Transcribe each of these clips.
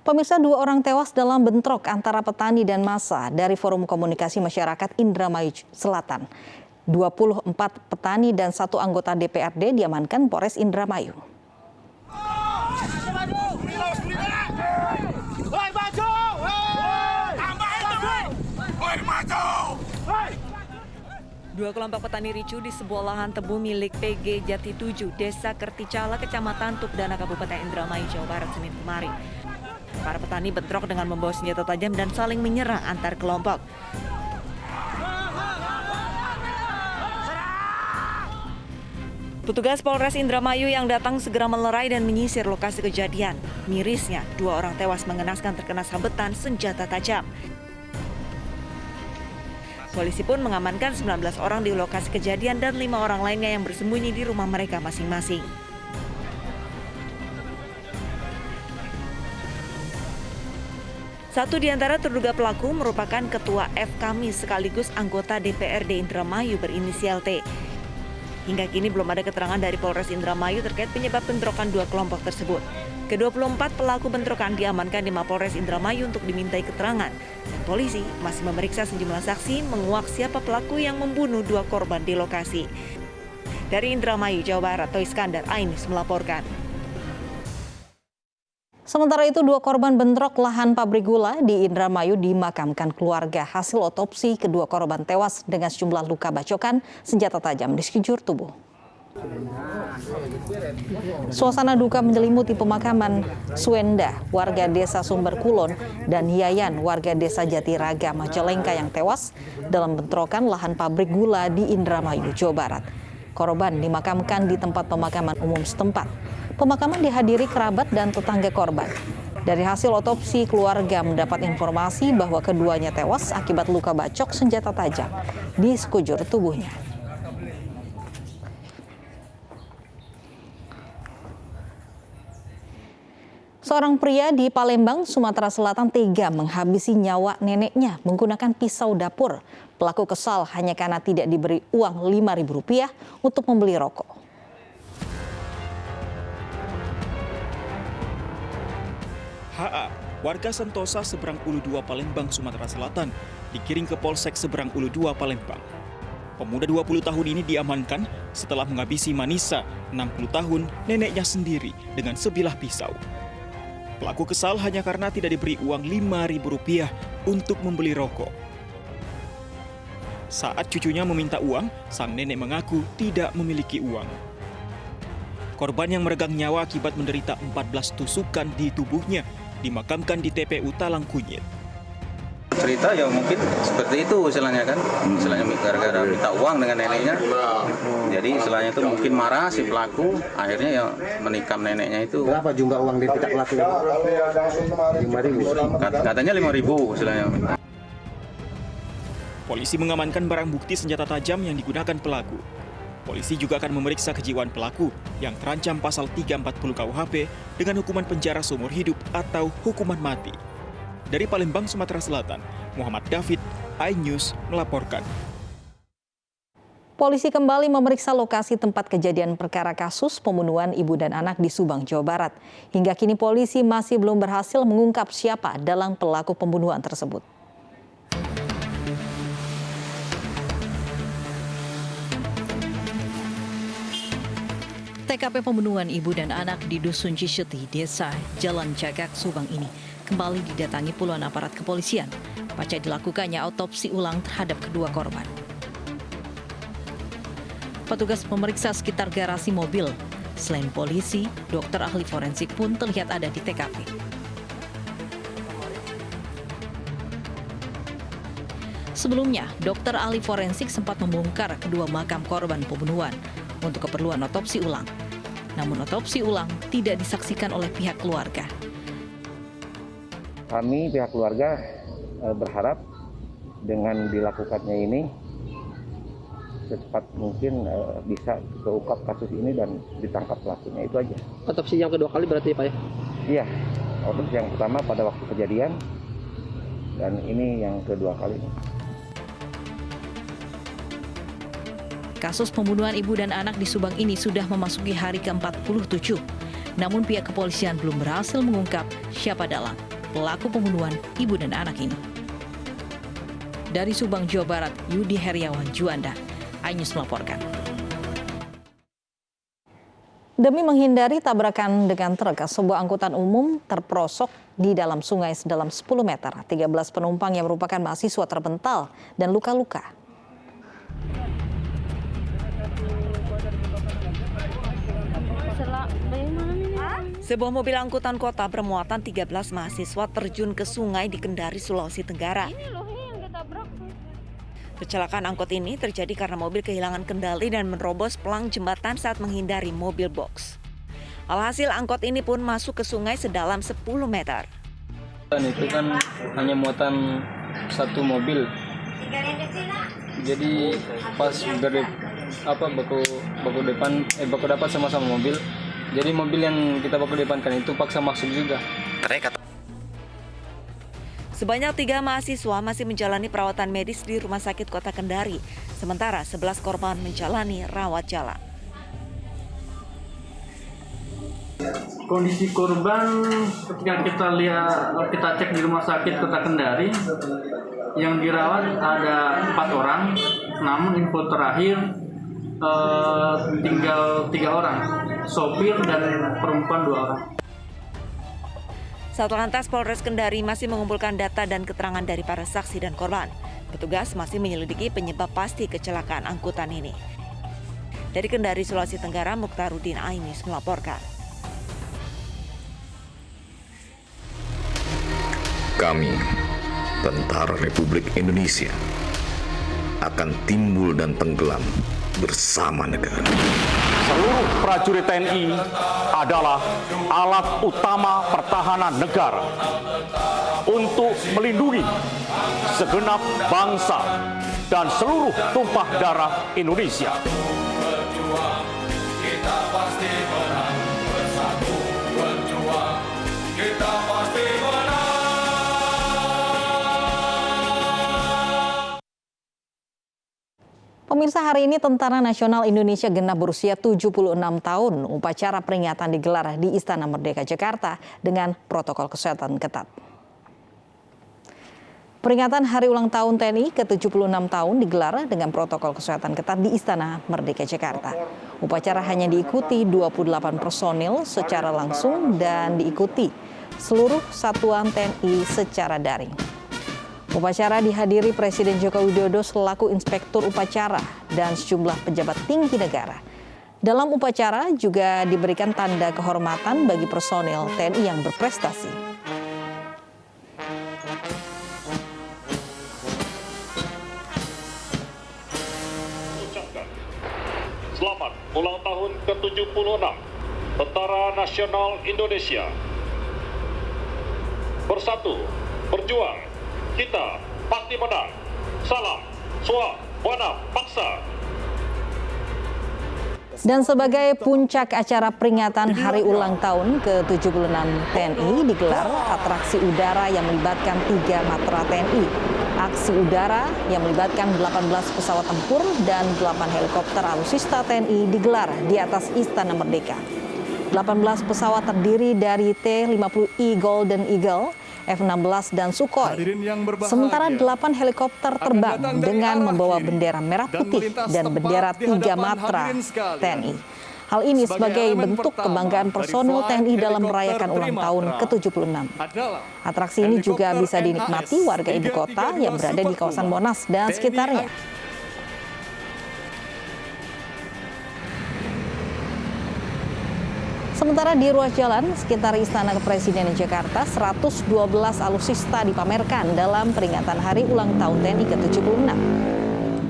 Pemirsa, 2 orang tewas dalam bentrok antara petani dan massa dari Forum Komunikasi Masyarakat Indramayu Selatan. 24 petani dan 1 anggota DPRD diamankan Polres Indramayu. Dua kelompok petani ricu di sebuah lahan tebu milik PG Jati 7, Desa Kerticala, Kecamatan Tukdana, Kabupaten Indramayu, Jawa Barat, Senin kemarin. Para petani bentrok dengan membawa senjata tajam dan saling menyerang antar kelompok. Petugas Polres Indramayu yang datang segera melerai dan menyisir lokasi kejadian. Mirisnya, 2 orang tewas mengenaskan terkena sabetan senjata tajam. Polisi pun mengamankan 19 orang di lokasi kejadian dan 5 orang lainnya yang bersembunyi di rumah mereka masing-masing. Satu di antara terduga pelaku merupakan Ketua FKMI sekaligus anggota DPRD Indramayu berinisial T. Hingga kini belum ada keterangan dari Polres Indramayu terkait penyebab bentrokan 2 kelompok tersebut. Ke-24 pelaku bentrokan diamankan di Mapolres Indramayu untuk dimintai keterangan. Dan polisi masih memeriksa sejumlah saksi menguak siapa pelaku yang membunuh 2 korban di lokasi. Dari Indramayu, Jawa Barat, Toy Iskandar, Ainus melaporkan. Sementara itu, 2 korban bentrok lahan pabrik gula di Indramayu dimakamkan keluarga. Hasil otopsi, kedua korban tewas dengan sejumlah luka bacokan senjata tajam di sekujur tubuh. Suasana duka menyelimuti pemakaman Suenda, warga desa Sumber Kulon, dan Yayan, warga desa Jatiraga, Majalengka yang tewas dalam bentrokan lahan pabrik gula di Indramayu, Jawa Barat. Korban dimakamkan di tempat pemakaman umum setempat. Pemakaman dihadiri kerabat dan tetangga korban. Dari hasil otopsi, keluarga mendapat informasi bahwa keduanya tewas akibat luka bacok senjata tajam di sekujur tubuhnya. Seorang pria di Palembang, Sumatera Selatan tega menghabisi nyawa neneknya menggunakan pisau dapur. Pelaku kesal hanya karena tidak diberi uang Rp5.000 untuk membeli rokok. HA, warga Sentosa Seberang Ulu 2 Palembang, Sumatera Selatan, dikirim ke Polsek Seberang Ulu 2 Palembang. Pemuda 20 tahun ini diamankan setelah menghabisi Manisa, 60 tahun, neneknya sendiri dengan sebilah pisau. Pelaku kesal hanya karena tidak diberi uang Rp5.000 untuk membeli rokok. Saat cucunya meminta uang, sang nenek mengaku tidak memiliki uang. Korban yang meregang nyawa akibat menderita 14 tusukan di tubuhnya dimakamkan di TPU Talang Kunyit. Cerita ya mungkin seperti itu istilahnya kan, istilahnya gara-gara minta uang dengan neneknya. Jadi istilahnya itu mungkin marah si pelaku, akhirnya ya menikam neneknya itu. Berapa jumlah uang di pihak pelaku? 5.000. Katanya 5.000 istilahnya. Polisi mengamankan barang bukti senjata tajam yang digunakan pelaku. Polisi juga akan memeriksa kejiwaan pelaku yang terancam pasal 340 KUHP dengan hukuman penjara seumur hidup atau hukuman mati. Dari Palembang, Sumatera Selatan, Muhammad David, iNews melaporkan. Polisi kembali memeriksa lokasi tempat kejadian perkara kasus pembunuhan ibu dan anak di Subang, Jawa Barat. Hingga kini polisi masih belum berhasil mengungkap siapa dalam pelaku pembunuhan tersebut. TKP pembunuhan ibu dan anak di Dusun Cisheti, Desa Jalan Cagak, Subang ini kembali didatangi puluhan aparat kepolisian. Pasca dilakukannya autopsi ulang terhadap kedua korban. Petugas memeriksa sekitar garasi mobil. Selain polisi, dokter ahli forensik pun terlihat ada di TKP. Sebelumnya, dokter ahli forensik sempat membongkar kedua makam korban pembunuhan untuk keperluan otopsi ulang. Namun otopsi ulang tidak disaksikan oleh pihak keluarga. Kami pihak keluarga berharap dengan dilakukannya ini secepat mungkin bisa terungkap kasus ini dan ditangkap pelakunya, itu aja. Otopsi yang kedua kali berarti Pak ya? Iya, otopsi yang pertama pada waktu kejadian dan ini yang kedua kalinya. Kasus pembunuhan ibu dan anak di Subang ini sudah memasuki hari ke-47. Namun pihak kepolisian belum berhasil mengungkap siapa dalang. pelaku pembunuhan ibu dan anak ini. Dari Subang, Jawa Barat, Yudi Heriawan Juanda, iNews melaporkan. Demi menghindari tabrakan dengan truk, sebuah angkutan umum terperosok di dalam sungai sedalam 10 meter. 13 penumpang yang merupakan mahasiswa terpental dan luka-luka. Sebuah mobil angkutan kota bermuatan 13 mahasiswa terjun ke sungai di Kendari, Sulawesi Tenggara. Kecelakaan angkot ini terjadi karena mobil kehilangan kendali dan menerobos pelang jembatan saat menghindari mobil box. Alhasil angkot ini pun masuk ke sungai sedalam 10 meter. Itu kan hanya muatan satu mobil. Jadi pas baku dapat sama-sama mobil. Jadi mobil yang kita baku depankan itu paksa masuk juga. Sebanyak 3 mahasiswa masih menjalani perawatan medis di Rumah Sakit Kota Kendari, sementara 11 korban menjalani rawat jalan. Kondisi korban ketika kita cek di Rumah Sakit Kota Kendari, yang dirawat ada 4 orang, namun info terakhir tinggal 3 orang, sopir dan perempuan 2 orang. Satlantas Polres Kendari masih mengumpulkan data dan keterangan dari para saksi dan korban. Petugas masih menyelidiki penyebab pasti kecelakaan angkutan ini. Dari Kendari, Sulawesi Tenggara, Mukhtaruddin, iNews melaporkan. Kami, Tentara Republik Indonesia, akan timbul dan tenggelam bersama negara. Seluruh prajurit TNI adalah alat utama pertahanan negara untuk melindungi segenap bangsa dan seluruh tumpah darah Indonesia. Kita pasti menang, bersatu berjuang, kita pasti menang. Pemirsa, hari ini Tentara Nasional Indonesia genap berusia 76 tahun. Upacara peringatan digelar di Istana Merdeka Jakarta dengan protokol kesehatan ketat. Peringatan Hari Ulang Tahun TNI ke-76 tahun digelar dengan protokol kesehatan ketat di Istana Merdeka Jakarta. Upacara hanya diikuti 28 personil secara langsung dan diikuti seluruh satuan TNI secara daring. Upacara dihadiri Presiden Joko Widodo selaku Inspektur Upacara dan sejumlah pejabat tinggi negara. Dalam upacara juga diberikan tanda kehormatan bagi personel TNI yang berprestasi. Selamat ulang tahun ke-76 Tentara Nasional Indonesia. Bersatu, berjuang, kita pasti menang. Salam, swabana paksa. Dan sebagai puncak acara peringatan Hari Ulang Tahun ke-76 TNI digelar atraksi udara yang melibatkan 3 matra TNI. Aksi udara yang melibatkan 18 pesawat tempur dan 8 helikopter alutsista TNI digelar di atas Istana Merdeka. 18 pesawat terdiri dari T-50I Golden Eagle, F-16 dan Sukhoi. Sementara 8 helikopter terbang dengan membawa bendera merah putih dan bendera 3 matra TNI. Hal ini sebagai bentuk kebanggaan personil TNI dalam merayakan ulang tahun ke-76. Atraksi ini juga bisa dinikmati warga ibu kota yang berada di kawasan Monas dan sekitarnya. Sementara di ruas jalan sekitar Istana Kepresidenan Jakarta, 112 alutsista dipamerkan dalam peringatan Hari Ulang Tahun TNI ke-76.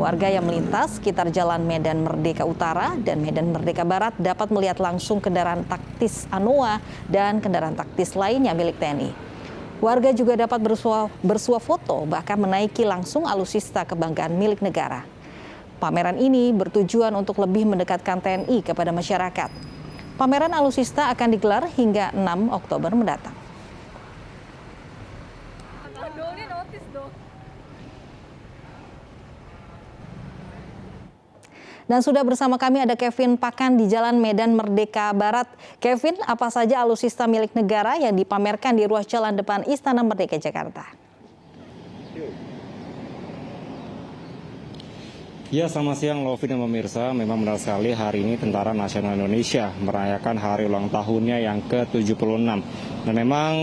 Warga yang melintas sekitar Jalan Medan Merdeka Utara dan Medan Merdeka Barat dapat melihat langsung kendaraan taktis Anoa dan kendaraan taktis lainnya milik TNI. Warga juga dapat bersuah foto, bahkan menaiki langsung alutsista kebanggaan milik negara. Pameran ini bertujuan untuk lebih mendekatkan TNI kepada masyarakat. Pameran alutsista akan digelar hingga 6 Oktober mendatang. Dan sudah bersama kami ada Kevin Pakan di Jalan Medan Merdeka Barat. Kevin, apa saja alutsista milik negara yang dipamerkan di ruas jalan depan Istana Merdeka Jakarta? Ya, selamat siang Lovi dan pemirsa. Memang benar sekali hari ini Tentara Nasional Indonesia merayakan hari ulang tahunnya yang ke-76. Dan memang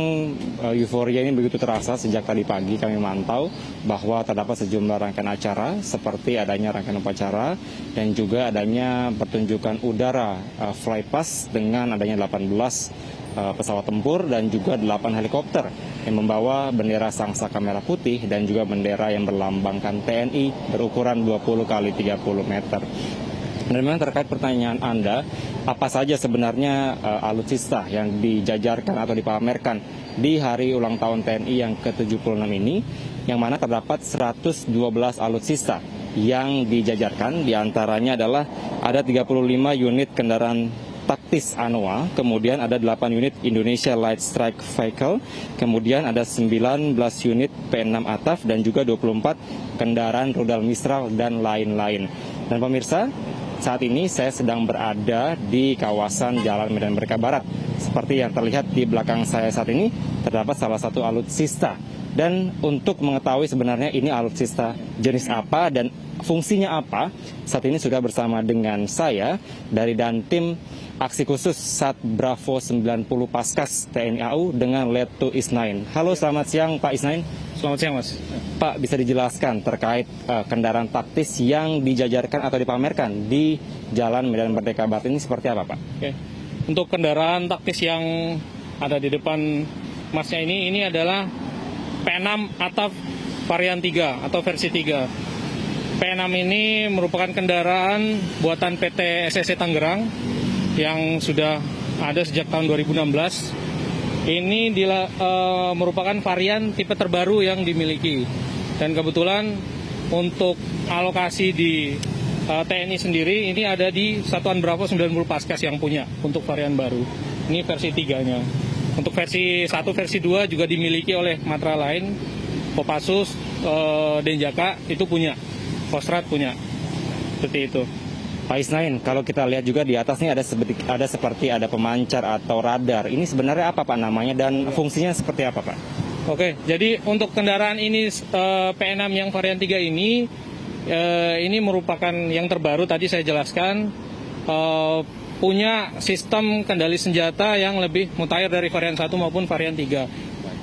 euforia ini begitu terasa sejak tadi pagi kami mantau bahwa terdapat sejumlah rangkaian acara seperti adanya rangkaian upacara dan juga adanya pertunjukan udara flypast dengan adanya 18 pesawat tempur dan juga 8 helikopter yang membawa bendera sangsaka merah putih dan juga bendera yang berlambangkan TNI berukuran 20 x 30 meter. Dan memang terkait pertanyaan Anda, apa saja sebenarnya alutsista yang dijajarkan atau dipamerkan di hari ulang tahun TNI yang ke-76 ini, yang mana terdapat 112 alutsista yang dijajarkan, diantaranya adalah ada 35 unit kendaraan taktis ANOA, kemudian ada 8 unit Indonesia Light Strike Vehicle, kemudian ada 19 unit P6 ATAF dan juga 24 kendaraan rudal Mistral dan lain-lain. Dan pemirsa, saat ini saya sedang berada di kawasan Jalan Medan Merdeka Barat. Seperti yang terlihat di belakang saya saat ini, terdapat salah satu alutsista. Dan untuk mengetahui sebenarnya ini alutsista jenis apa dan fungsinya apa, saat ini sudah bersama dengan saya dari Dantim Aksi Khusus Sat Bravo 90 Paskas TNI AU dengan Letu Isnain. Halo, selamat siang Pak Isnain. Selamat siang Mas. Pak, bisa dijelaskan terkait kendaraan taktis yang dijajarkan atau dipamerkan di Jalan Medan Merdeka Barat ini seperti apa Pak? Oke. Untuk kendaraan taktis yang ada di depan Masnya ini adalah P6 ATAF varian 3 atau versi 3. P6 ini merupakan kendaraan buatan PT SSC Tangerang yang sudah ada sejak tahun 2016. Ini merupakan varian tipe terbaru yang dimiliki. Dan kebetulan untuk alokasi di TNI sendiri ini ada di Satuan Bravo 90 Paskas yang punya untuk varian baru. Ini versi 3-nya. Untuk versi 1, versi 2 juga dimiliki oleh matra lain. Kopassus, Denjaka itu punya. Kostrad punya. Seperti itu. Pak Isnain, kalau kita lihat juga di atas ini ada seperti ada pemancar atau radar. Ini sebenarnya apa Pak namanya dan fungsinya seperti apa Pak? Oke, jadi untuk kendaraan ini P6 yang varian 3 ini merupakan yang terbaru tadi saya jelaskan, punya sistem kendali senjata yang lebih mutakhir dari varian 1 maupun varian 3.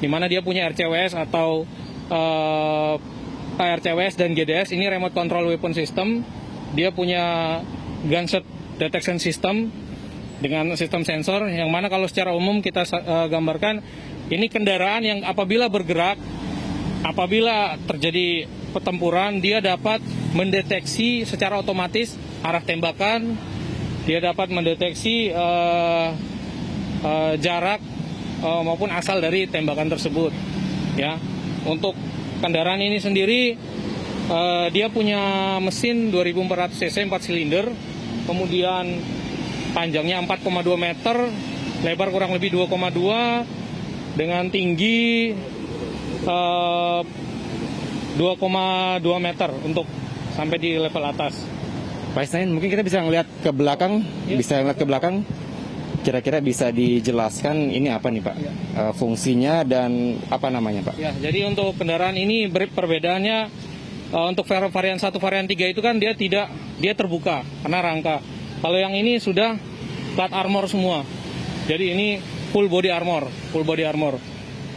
Di mana dia punya RCWS atau RCWS dan GDS, ini remote control weapon system. Dia punya gunshot detection system dengan sistem sensor, yang mana kalau secara umum kita gambarkan, ini kendaraan yang apabila bergerak, apabila terjadi pertempuran, dia dapat mendeteksi secara otomatis arah tembakan, dia dapat mendeteksi jarak maupun asal dari tembakan tersebut. Ya, untuk kendaraan ini sendiri, dia punya mesin 2400 cc 4 silinder, kemudian panjangnya 4,2 meter, lebar kurang lebih 2,2, dengan tinggi 2,2 meter untuk sampai di level atas. Pak Isnain, mungkin kita bisa ngeliat ke belakang, Kira-kira bisa dijelaskan ini apa nih Pak, fungsinya dan apa namanya Pak? Ya, jadi untuk kendaraan ini perbedaannya. Untuk varian 1, varian 3 itu kan dia terbuka karena rangka. Kalau yang ini sudah plat armor semua. Jadi ini full body armor.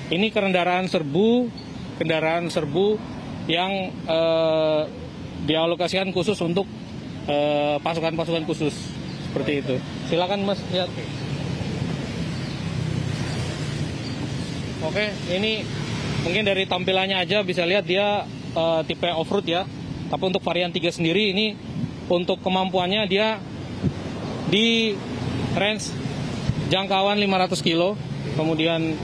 Ini kendaraan serbu yang dialokasikan khusus untuk pasukan-pasukan khusus seperti itu. Silakan Mas lihat. Oke, ini mungkin dari tampilannya aja bisa lihat dia tipe off-road ya. Tapi untuk varian 3 sendiri ini untuk kemampuannya dia di range jangkauan 500 kilo. Kemudian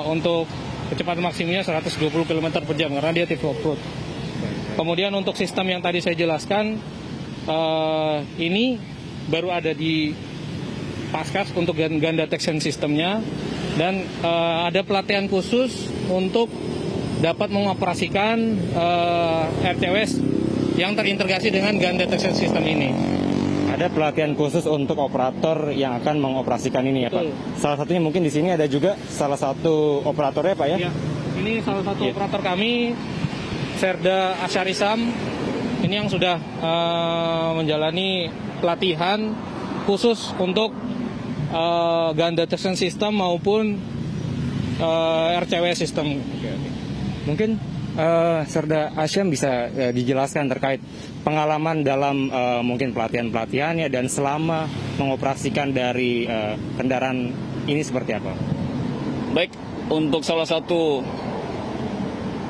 untuk kecepatan maksimumnya 120 km per jam karena dia tipe off-road. Kemudian untuk sistem yang tadi saya jelaskan, ini baru ada di Paskas untuk gun detection sistemnya. Dan ada pelatihan khusus untuk dapat mengoperasikan RCWS yang terintegrasi dengan gun detection system ini. Ada pelatihan khusus untuk operator yang akan mengoperasikan ini ya Pak? Salah satunya mungkin di sini ada juga salah satu operatornya Pak ya? Ya, ini salah satu operator kami, Serda Asyarisam, ini yang sudah menjalani pelatihan khusus untuk gun detection system maupun RCW system. Mungkin Serda Asyam bisa dijelaskan terkait pengalaman dalam mungkin pelatihan-pelatihannya dan selama mengoperasikan dari kendaraan ini seperti apa? Baik, untuk salah satu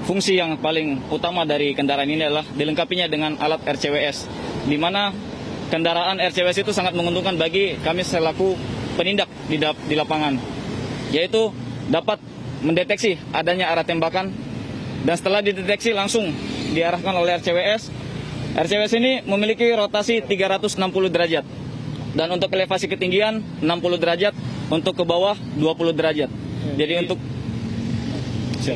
fungsi yang paling utama dari kendaraan ini adalah dilengkapinya dengan alat RCWS, di mana kendaraan RCWS itu sangat menguntungkan bagi kami selaku penindak di lapangan, yaitu dapat mendeteksi adanya arah tembakan dan setelah dideteksi langsung diarahkan oleh RCWS. RCWS ini memiliki rotasi 360 derajat dan untuk elevasi ketinggian 60 derajat, untuk ke bawah 20 derajat. Jadi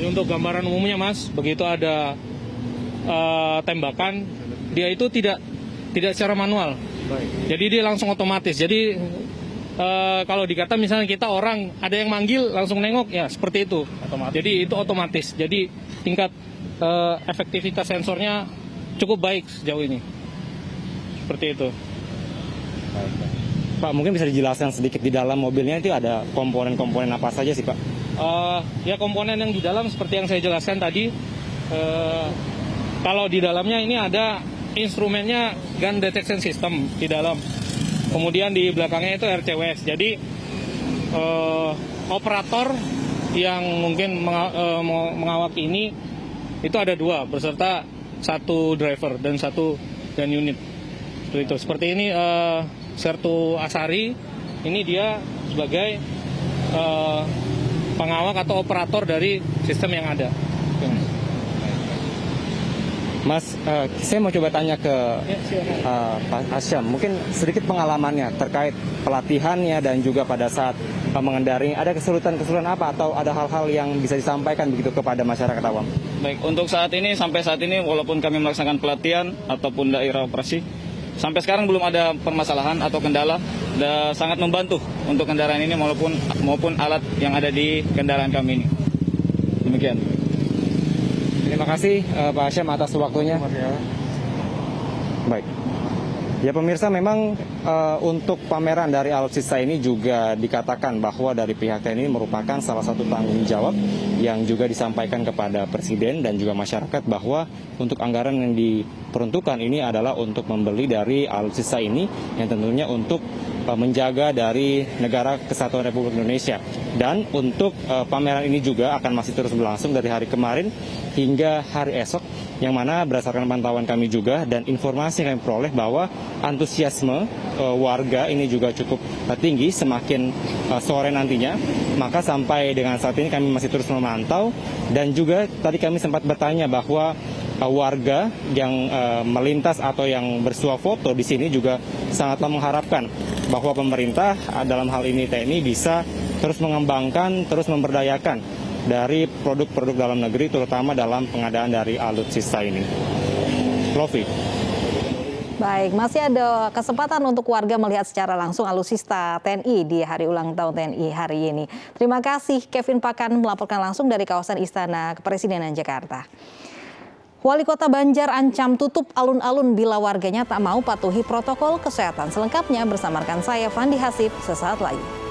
untuk gambaran umumnya Mas, begitu ada tembakan, dia itu tidak secara manual. Jadi dia langsung otomatis. Jadi kalau dikata misalnya kita orang ada yang manggil langsung nengok ya seperti itu. Jadi itu otomatis. Jadi tingkat efektivitas sensornya cukup baik sejauh ini. Seperti itu. Pak, mungkin bisa dijelaskan sedikit di dalam mobilnya itu ada komponen-komponen apa saja sih Pak? Ya komponen yang di dalam seperti yang saya jelaskan tadi. Kalau di dalamnya ini ada instrumennya gun detection system di dalam. Kemudian di belakangnya itu RCWS. Jadi operator yang mungkin mengawak ini itu ada 2 beserta 1 driver dan 1 gun unit. Seperti ini Sertu Asari, ini dia sebagai pengawak atau operator dari sistem yang ada. Mas, saya mau coba tanya ke Pak Asyam, mungkin sedikit pengalamannya terkait pelatihannya dan juga pada saat mengendarai, ada kesulitan-kesulitan apa atau ada hal-hal yang bisa disampaikan begitu kepada masyarakat awam? baik, untuk sampai saat ini walaupun kami melaksanakan pelatihan ataupun daerah operasi, sampai sekarang belum ada permasalahan atau kendala, dan sangat membantu untuk kendaraan ini maupun alat yang ada di kendaraan kami ini. Demikian. Terima kasih Pak Asyam atas waktunya. Baik. Ya pemirsa, memang untuk pameran dari alutsista ini juga dikatakan bahwa dari pihak TNI merupakan salah satu tanggung jawab yang juga disampaikan kepada Presiden dan juga masyarakat bahwa untuk anggaran yang diperuntukkan ini adalah untuk membeli dari alutsista ini yang tentunya untuk menjaga dari negara kesatuan Republik Indonesia. Dan untuk pameran ini juga akan masih terus berlangsung dari hari kemarin hingga hari esok, yang mana berdasarkan pantauan kami juga dan informasi yang kami peroleh bahwa antusiasme warga ini juga cukup tinggi semakin sore nantinya. Maka sampai dengan saat ini kami masih terus memantau, dan juga tadi kami sempat bertanya bahwa warga yang melintas atau yang bersuah foto di sini juga sangatlah mengharapkan bahwa pemerintah dalam hal ini TNI bisa terus mengembangkan, terus memberdayakan dari produk-produk dalam negeri, terutama dalam pengadaan dari alutsista ini. Lofi. Baik, masih ada kesempatan untuk warga melihat secara langsung alutsista TNI di hari ulang tahun TNI hari ini. Terima kasih Kevin Pakan melaporkan langsung dari kawasan Istana Kepresidenan Jakarta. Wali Kota Banjar ancam tutup alun-alun bila warganya tak mau patuhi protokol kesehatan. Selengkapnya bersama rekan saya Fandi Hasib sesaat lagi.